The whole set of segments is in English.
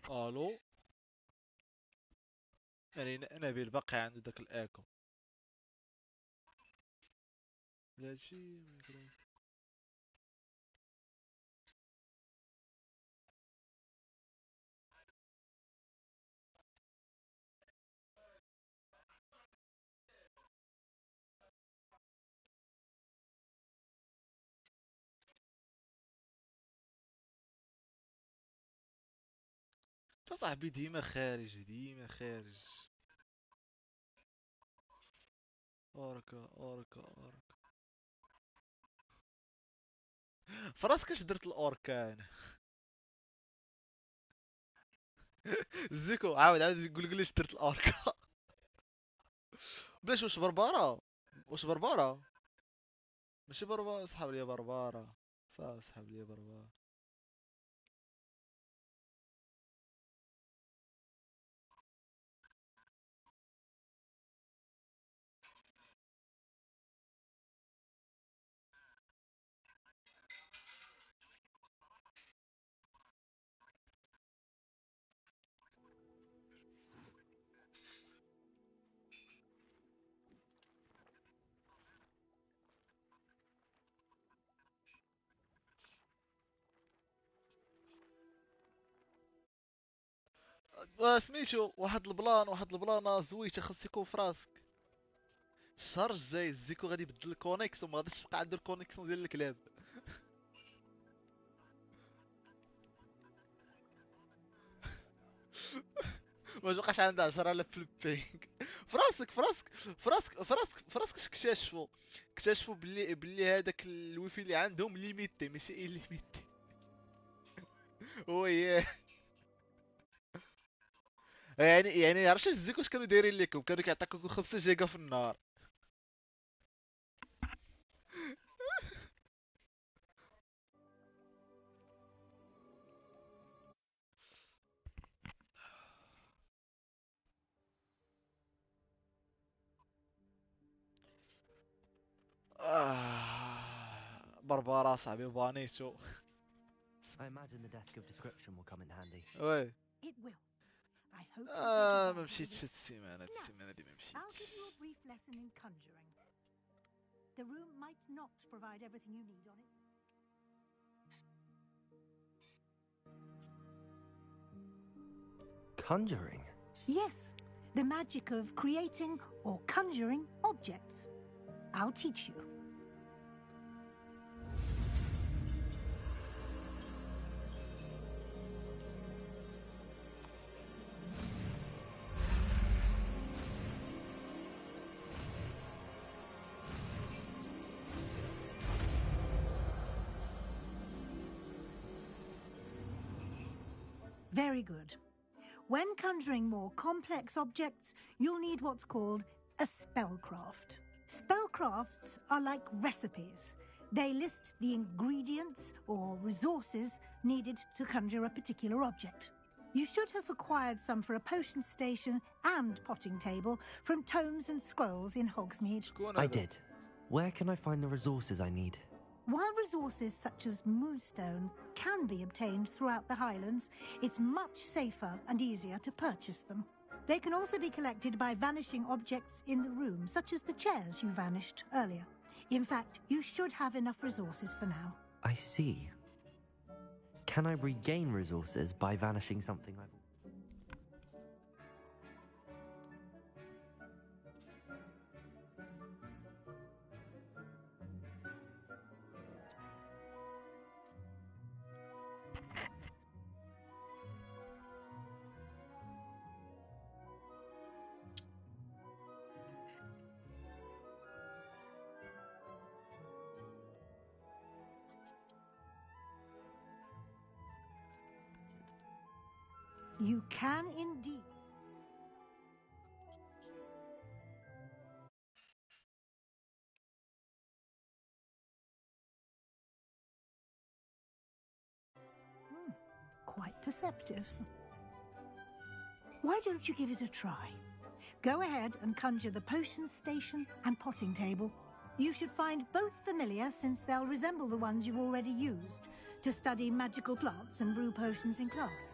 الو. يعني نبيل باقي عنده داك الايكو. لا شي ميكرو. تا صاحبي ديما خارج ديما خارج. اوركا اوركا اوركا. فراسك اش درت الاوركان. زيكو عاود قول لي اش درت الاوركا. بلاش واش بربارة. واش بربارة. ماشي بربارة سحب لي بربارة. صافي سحب لي بربارة. سميتو واحد البلان زويته خاص يكون في راسك. الشهر الجاي الزيكو غادي يبدل الكونيكسيون، ما غاديش تبقى عنده الكونيكسيون ديال الكلاب. ما بقاش عنده 10,000 فليبينغ. فراسك اش اكتشفوا باللي هذاك الويفي اللي عندهم ليميتي ماشي ليميتي. وي. يعني عرفتي الزيكو واش كانوا دايرين لكم، كانوا كيعطيكم 5 جيجا في النهار. بربارة صاحبي بانيتو. I imagine the desk of description will come in handy. وي. It will. I hope you'll take ما advantage of مشيتش it. السيمانه دي ما I'll give you a مشيتش. brief lesson in conjuring. The room might not provide everything you need on its. Conjuring? Yes, the magic of creating or conjuring objects. I'll teach you. Very good. When conjuring more complex objects, you'll need what's called a spellcraft. Spellcrafts are like recipes. They list the ingredients or resources needed to conjure a particular object. You should have acquired some for a potion station and potting table from tomes and scrolls in Hogsmeade. I did. Where can I find the resources I need? While resources such as moonstone can be obtained throughout the Highlands, it's much safer and easier to purchase them. They can also be collected by vanishing objects in the room, such as the chairs you vanished earlier. In fact, you should have enough resources for now. I see. Can I regain resources by vanishing something I've... You can indeed. Quite perceptive. Why don't you give it a try? Go ahead and conjure the potion station and potting table. You should find both familiar, since they'll resemble the ones you've already used to study magical plants and brew potions in class.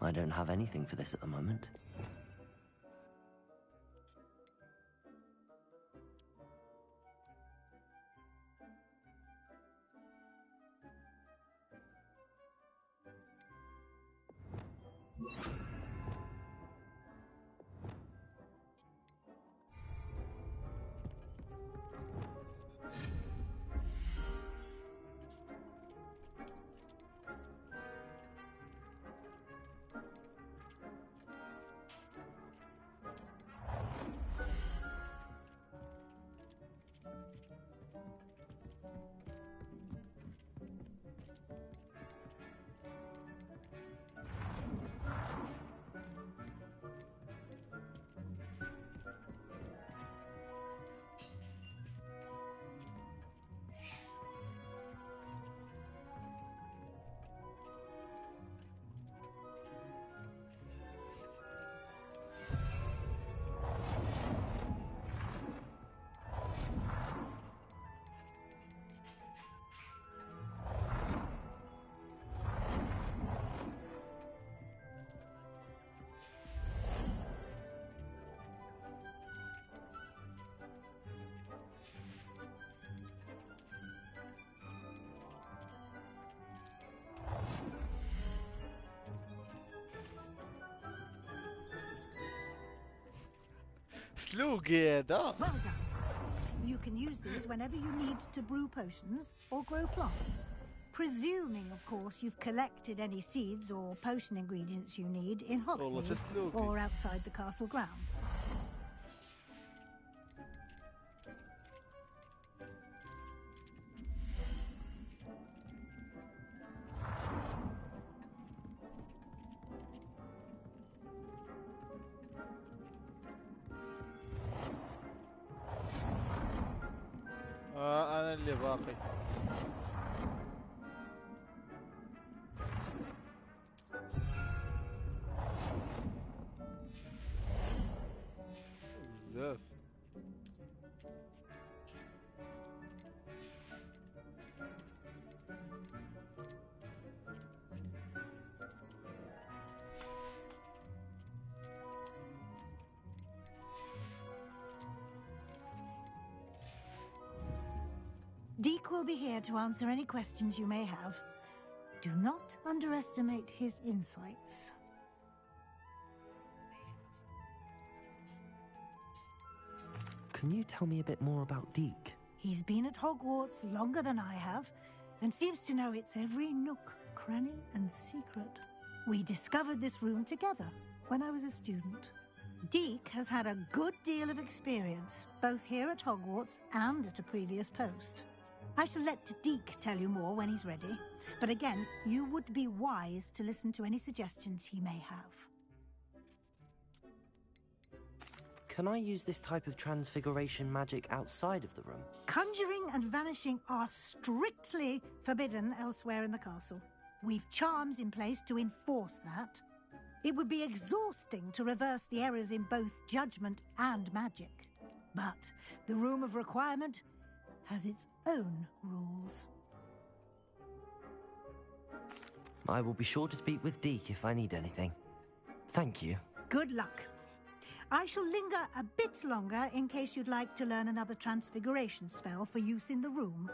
I don't have anything for this at the moment. سلوقي هذا. Well done. You can use these whenever you need to brew potions or grow plants. Presuming, of course, you've collected any seeds or potion ingredients you need in Hogsmeade تسلوقي. or outside the castle grounds. انا اللي باقي. بزاف. Deke will be here to answer any questions you may have. Do not underestimate his insights. Can you tell me a bit more about Deke? He's been at Hogwarts longer than I have, and seems to know its every nook, cranny, and secret. We discovered this room together when I was a student. Deke has had a good deal of experience, both here at Hogwarts and at a previous post. I shall let Deke tell you more when he's ready, but again, you would be wise to listen to any suggestions he may have. Can I use this type of transfiguration magic outside of the room? Conjuring and vanishing are strictly forbidden elsewhere in the castle. We've charms in place to enforce that. It would be exhausting to reverse the errors in both judgment and magic. But the Room of Requirement has its own rules. I will be sure to speak with Deke if I need anything. Thank you. Good luck. I shall linger a bit longer in case you'd like to learn another transfiguration spell for use in the room.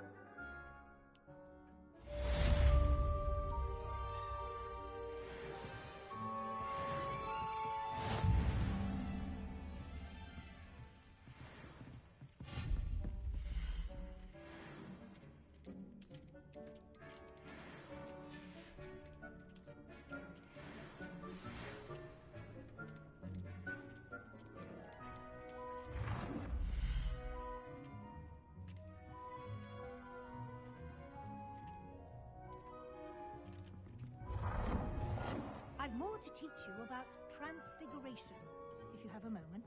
I've more to teach you about transfiguration, if you have a moment.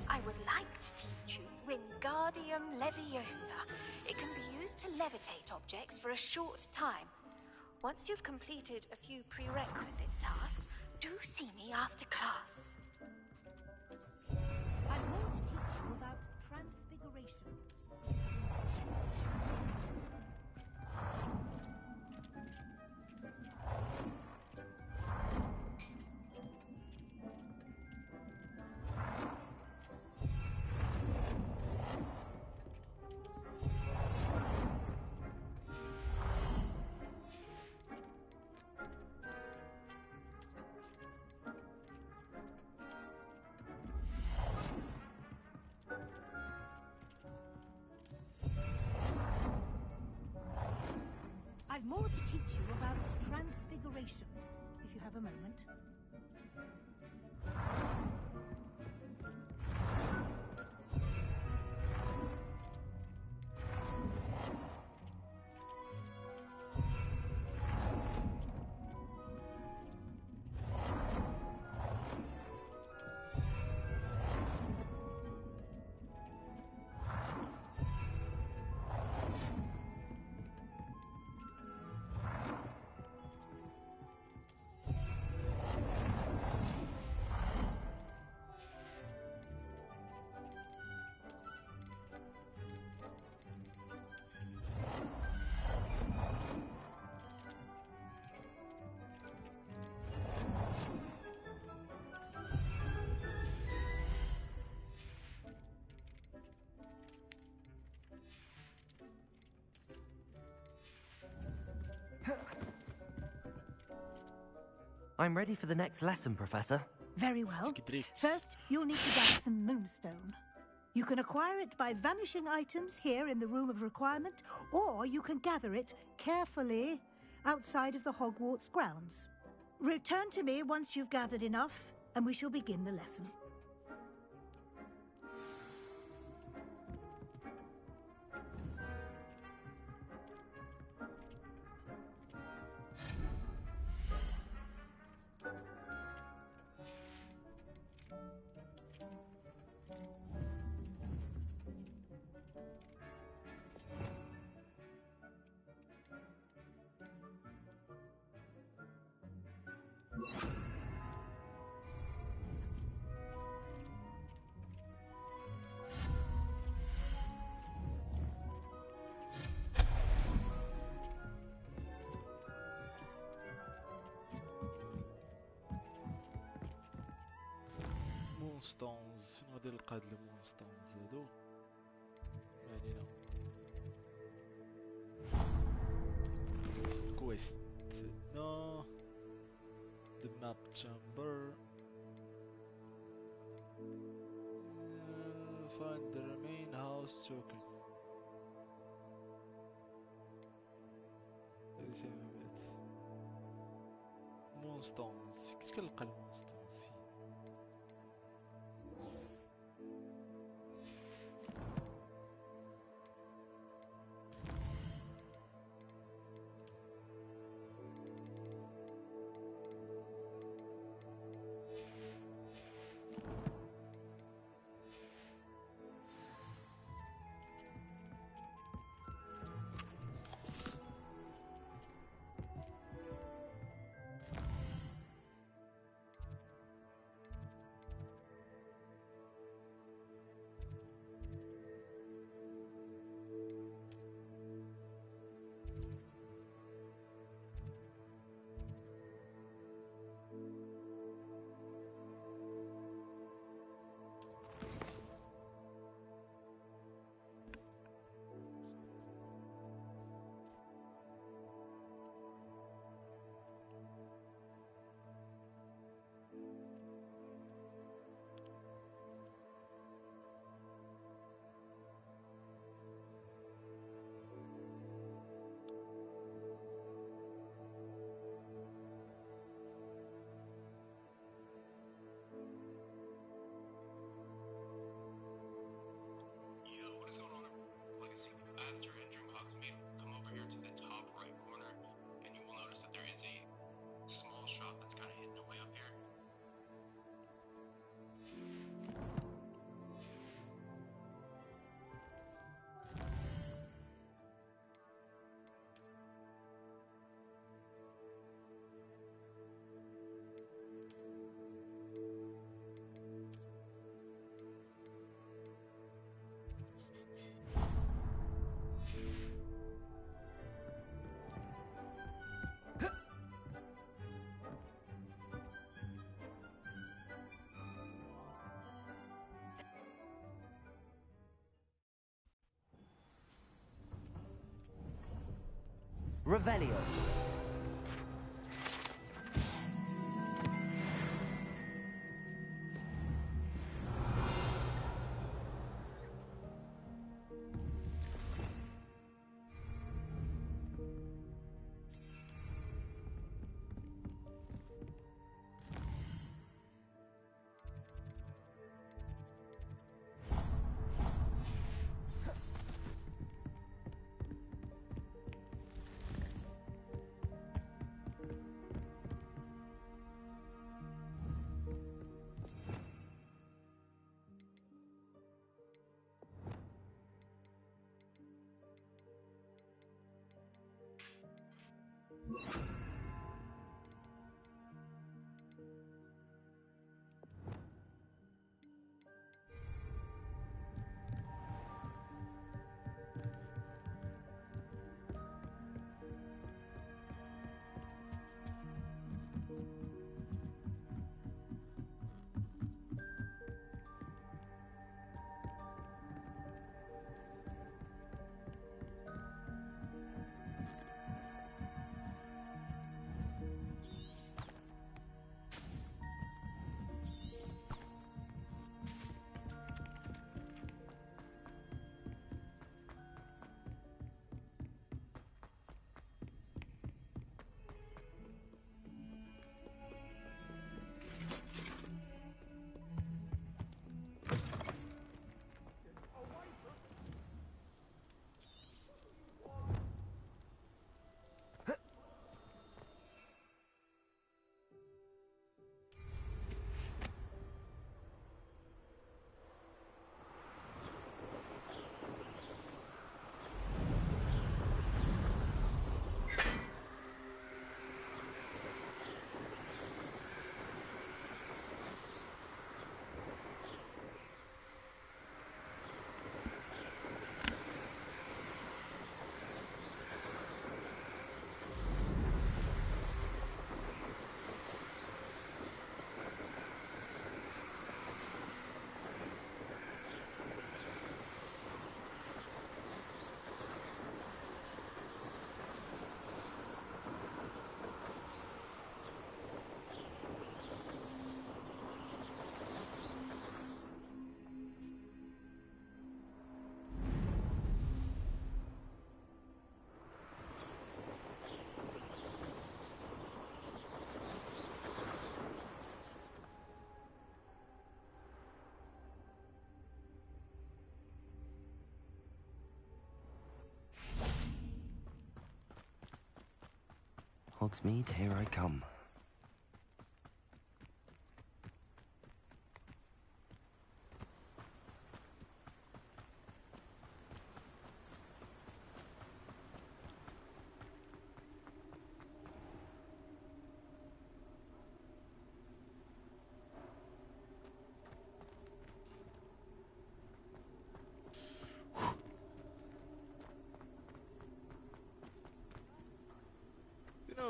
I would like to teach you when Wingardium Leviosa. It can be used to levitate objects for a short time. Once you've completed a few prerequisite tasks, do see me after class. I'm going to teach you about transfiguration. I've more to teach you about transfiguration, if you have a moment. I'm ready for the next lesson, Professor. Very well. Gedreht. First, you'll need to gather some moonstone. You can acquire it by vanishing items here in the Room of Requirement, or you can gather it carefully outside of the Hogwarts grounds. Return to me once you've gathered enough, and we shall begin the lesson. مونستونز شنو غادي نلقى هاد المونستونز هادو علينا كويست نو the map chamber find the main house token هادي شي مبات مونستونز كيفاش كنلقى المونستونز فين Revelio. Hogsmeade, here I come.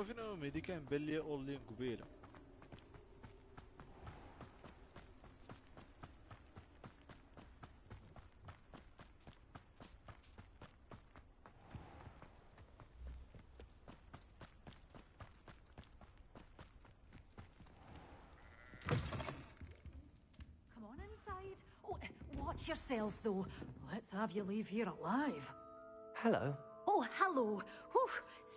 فينو مهدي كان بان لي اونلاين قبيله. Come on inside. Oh, watch yourself, though. Let's have you leave here alive. Hello. Oh, hello. Whew.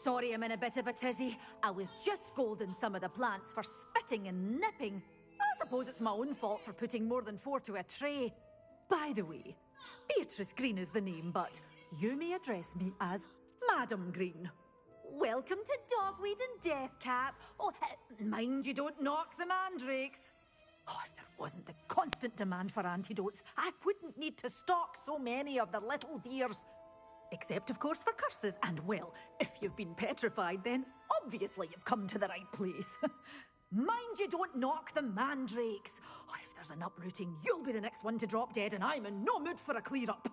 Sorry I'm in a bit of a tizzy. I was just scolding some of the plants for spitting and nipping. I suppose it's my own fault for putting more than 4 to a tray. By the way, Beatrice Green is the name, but you may address me as Madam Green. Welcome to Dogweed and Deathcap. Oh, mind you don't knock the mandrakes. Oh, if there wasn't the constant demand for antidotes, I wouldn't need to stock so many of the little dears. Except, of course, for curses. And, well, if you've been petrified, then obviously you've come to the right place. Mind you don't knock the mandrakes. Oh, if there's an uprooting, you'll be the next one to drop dead, and I'm in no mood for a clear-up.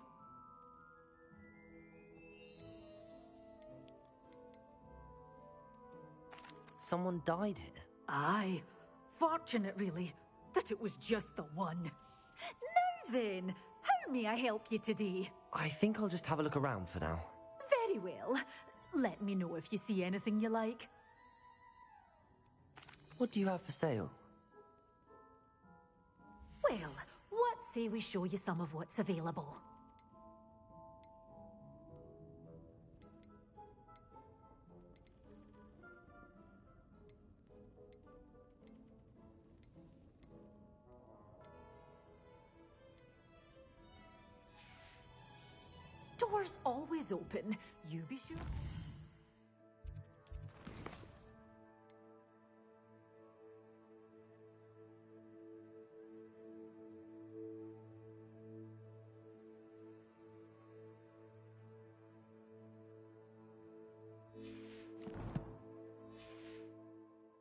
Someone died here. Aye. Fortunate, really, that it was just the one. Now then, how may I help you today? I think I'll just have a look around for now. Very well. Let me know if you see anything you like. What do you have for sale? Well, what say we show you some of what's available? Doors always open. You be sure.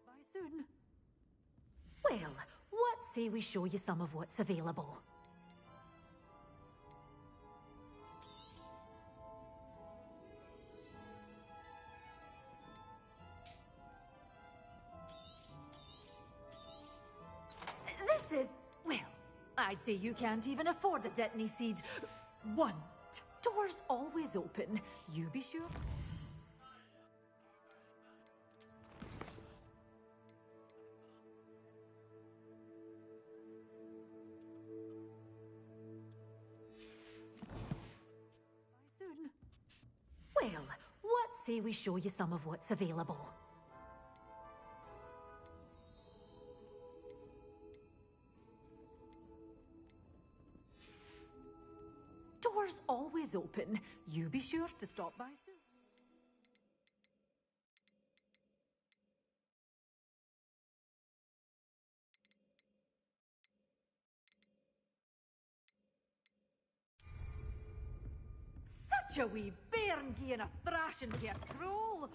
Bye soon. Well, what say we show you some of what's available? This is, well, I'd say you can't even afford a Detany seed. Want. Doors always open. You be sure. Bye soon. Well, what say we show you some of what's available? Doors always open. You be sure to stop by soon. Such a wee bairn gieing a thrashing to your troll.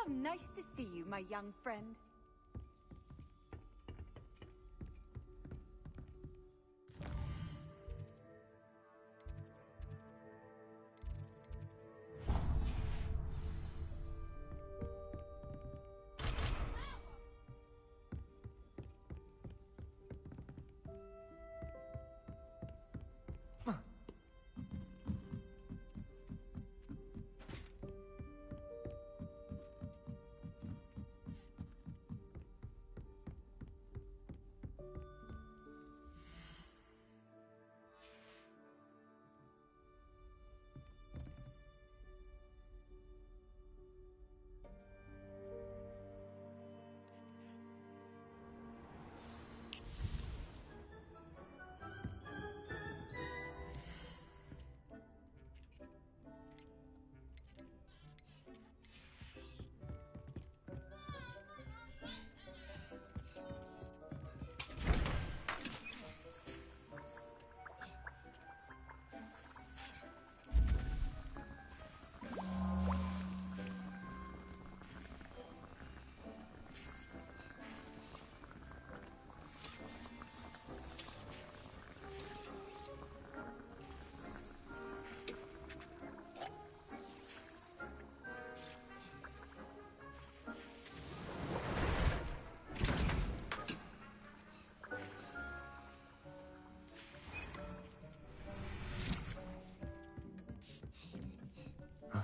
nice to see you, my young friend.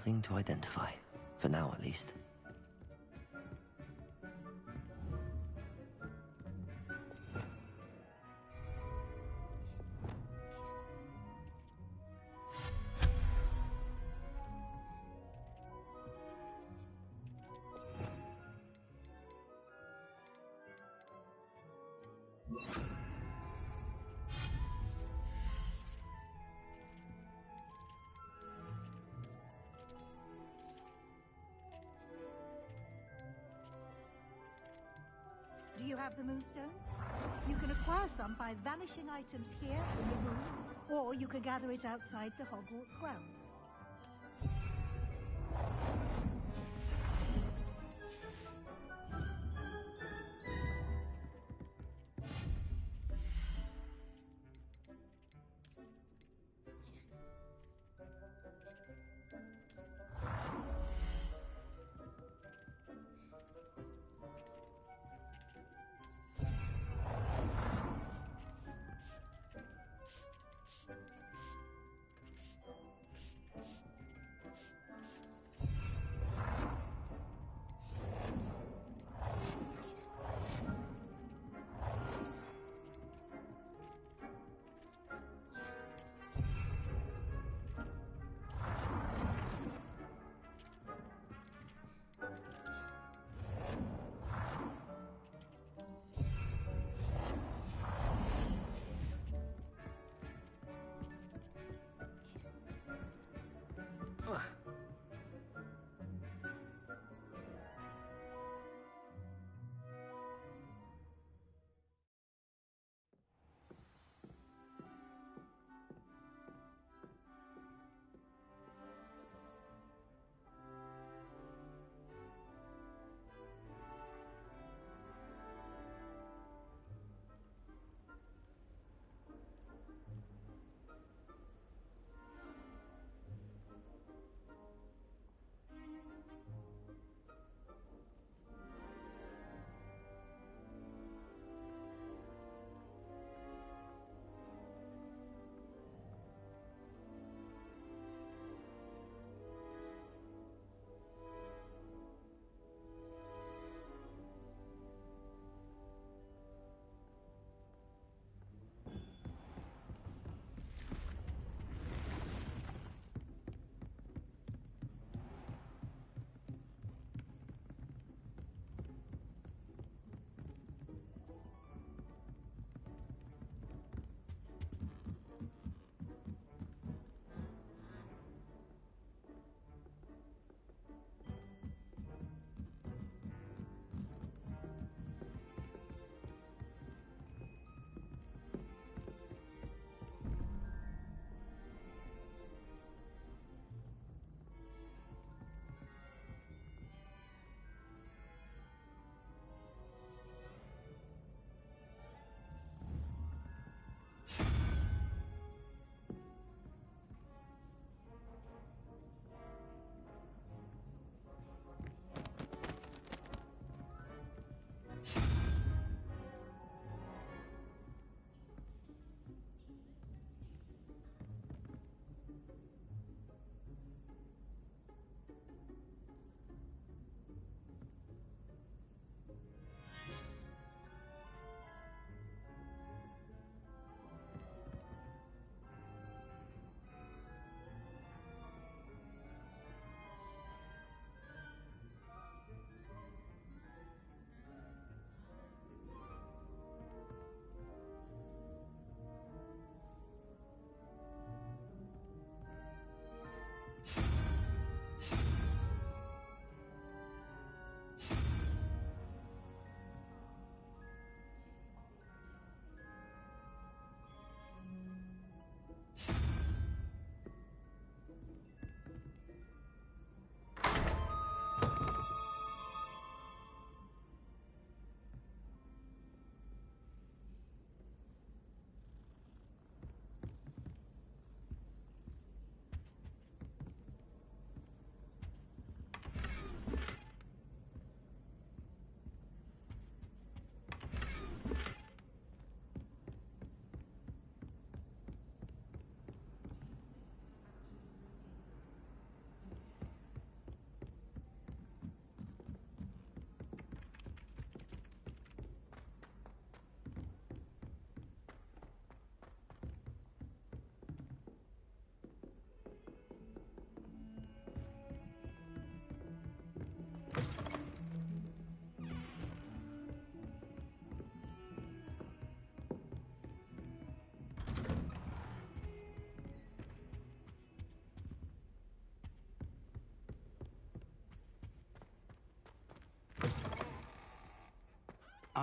Nothing to identify. For now, at least. Do you have the Moonstone? You can acquire some by vanishing items here in the room, or you can gather it outside the Hogwarts grounds.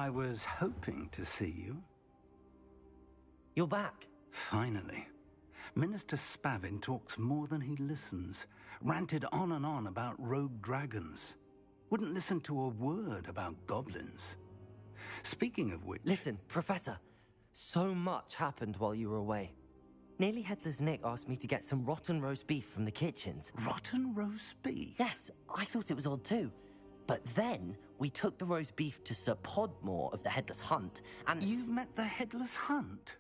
I was hoping to see you. You're back. Finally. Minister Spavin talks more than he listens. Ranted on and on about rogue dragons. Wouldn't listen to a word about goblins. Speaking of which... Listen, Professor. So much happened while you were away. Nearly Headless Nick asked me to get some rotten roast beef from the kitchens. Rotten roast beef? Yes, I thought it was odd too. But then we took the roast beef to Sir Podmore of the Headless Hunt, and... You met the Headless Hunt?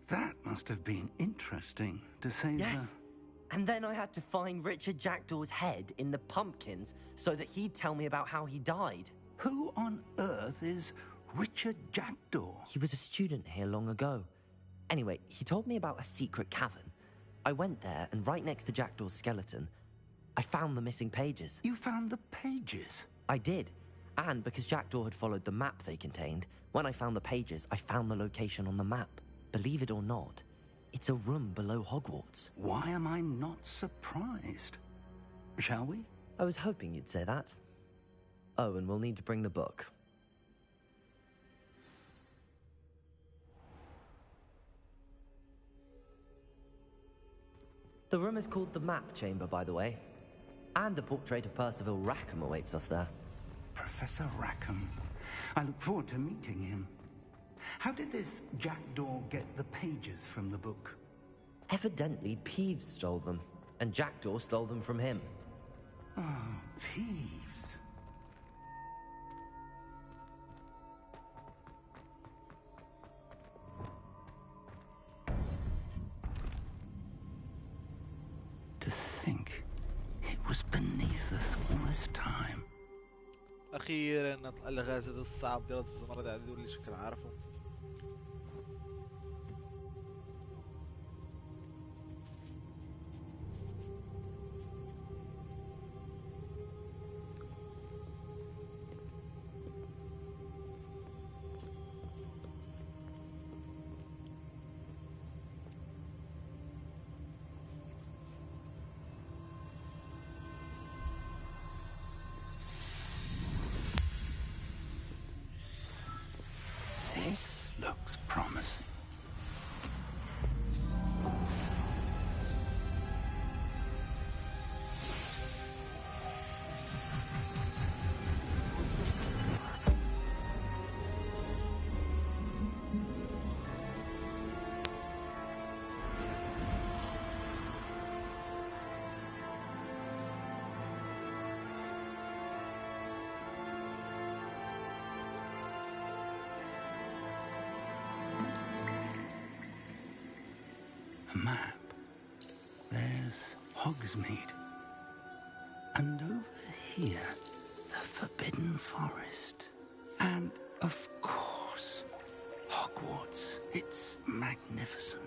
That must have been interesting, to say the... Yes. And then I had to find Richard Jackdaw's head in the pumpkins so that he'd tell me about how he died. Who on earth is Richard Jackdaw? He was a student here long ago. Anyway, he told me about a secret cavern. I went there, and right next to Jackdaw's skeleton, I found the missing pages. You found the pages? I did. And because Jackdaw had followed the map they contained, when I found the pages, I found the location on the map. Believe it or not, it's a room below Hogwarts. Why am I not surprised? Shall we? I was hoping you'd say that. Oh, and we'll need to bring the book. The room is called the Map Chamber, by the way. And a portrait of Percival Rackham awaits us there. Professor Rackham. I look forward to meeting him. How did this Jackdaw get the pages from the book? Evidently, Peeves stole them, and Jackdaw stole them from him. Oh, Peeves. To think, it was beneath us all this time. اخيرا نطلع الغاز هذا الصعب ديال هاد الزمرة هذا اللي شكل عارفه. This looks promising. A map. There's Hogsmeade. And over here, the Forbidden Forest. And, of course, Hogwarts. It's magnificent.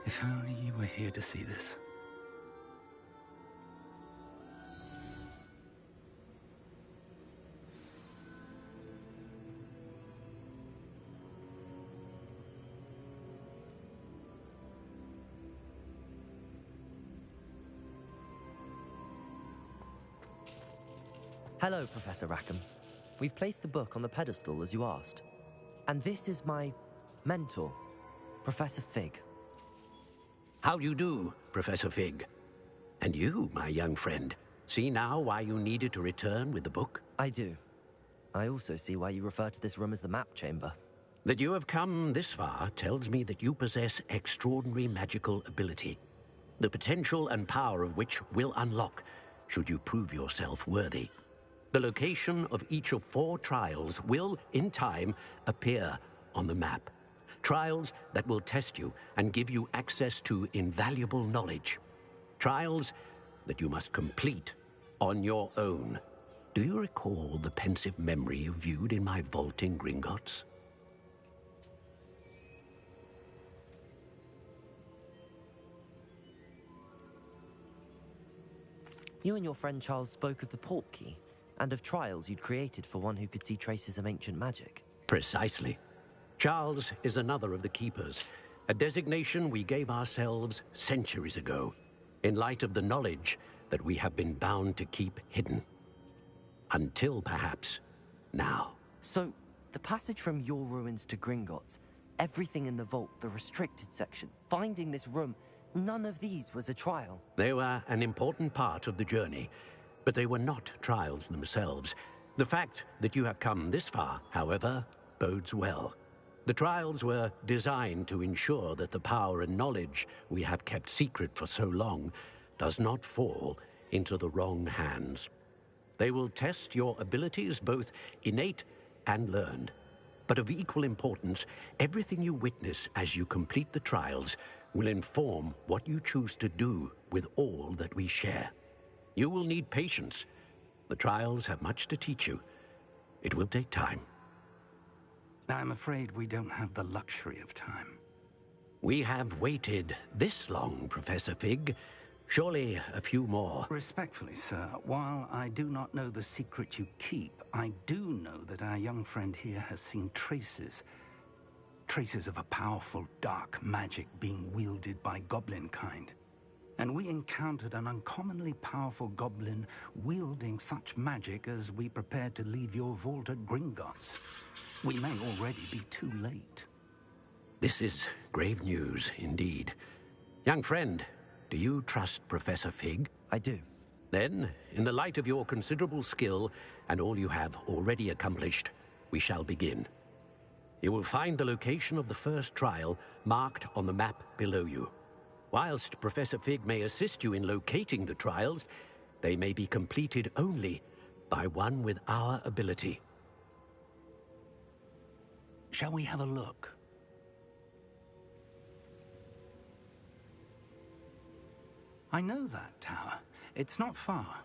If only you were here to see this. Hello, Professor Rackham. We've placed the book on the pedestal as you asked. And this is my mentor, Professor Fig. How do you do, Professor Fig? And you, my young friend, see now why you needed to return with the book? I do. I also see why you refer to this room as the Map Chamber. That you have come this far tells me that you possess extraordinary magical ability, the potential and power of which will unlock should you prove yourself worthy. The location of each of 4 trials will, in time, appear on the map. Trials that will test you and give you access to invaluable knowledge. Trials that you must complete on your own. Do you recall the pensive memory you viewed in my vault in Gringotts? You and your friend Charles spoke of the Portkey, and of trials you'd created for one who could see traces of ancient magic. Precisely. Charles is another of the Keepers, a designation we gave ourselves centuries ago, in light of the knowledge that we have been bound to keep hidden. Until, perhaps, now. So, the passage from your ruins to Gringotts, everything in the vault, the restricted section, finding this room, none of these was a trial. They were an important part of the journey, but they were not trials themselves. The fact that you have come this far, however, bodes well. The trials were designed to ensure that the power and knowledge we have kept secret for so long does not fall into the wrong hands. They will test your abilities, both innate and learned. But of equal importance, everything you witness as you complete the trials will inform what you choose to do with all that we share. You will need patience. The trials have much to teach you. It will take time. I'm afraid we don't have the luxury of time. We have waited this long, Professor Fig. Surely a few more. Respectfully, sir, while I do not know the secret you keep, I do know that our young friend here has seen traces of a powerful dark magic being wielded by goblin kind. And we encountered an uncommonly powerful goblin wielding such magic as we prepared to leave your vault at Gringotts. We may already be too late. This is grave news, indeed. Young friend, do you trust Professor Fig? I do. Then, in the light of your considerable skill and all you have already accomplished, we shall begin. You will find the location of the first trial marked on the map below you. Whilst Professor Fig may assist you in locating the trials, they may be completed only by one with our ability. Shall we have a look? I know that tower. It's not far.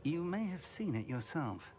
You may have seen it yourself.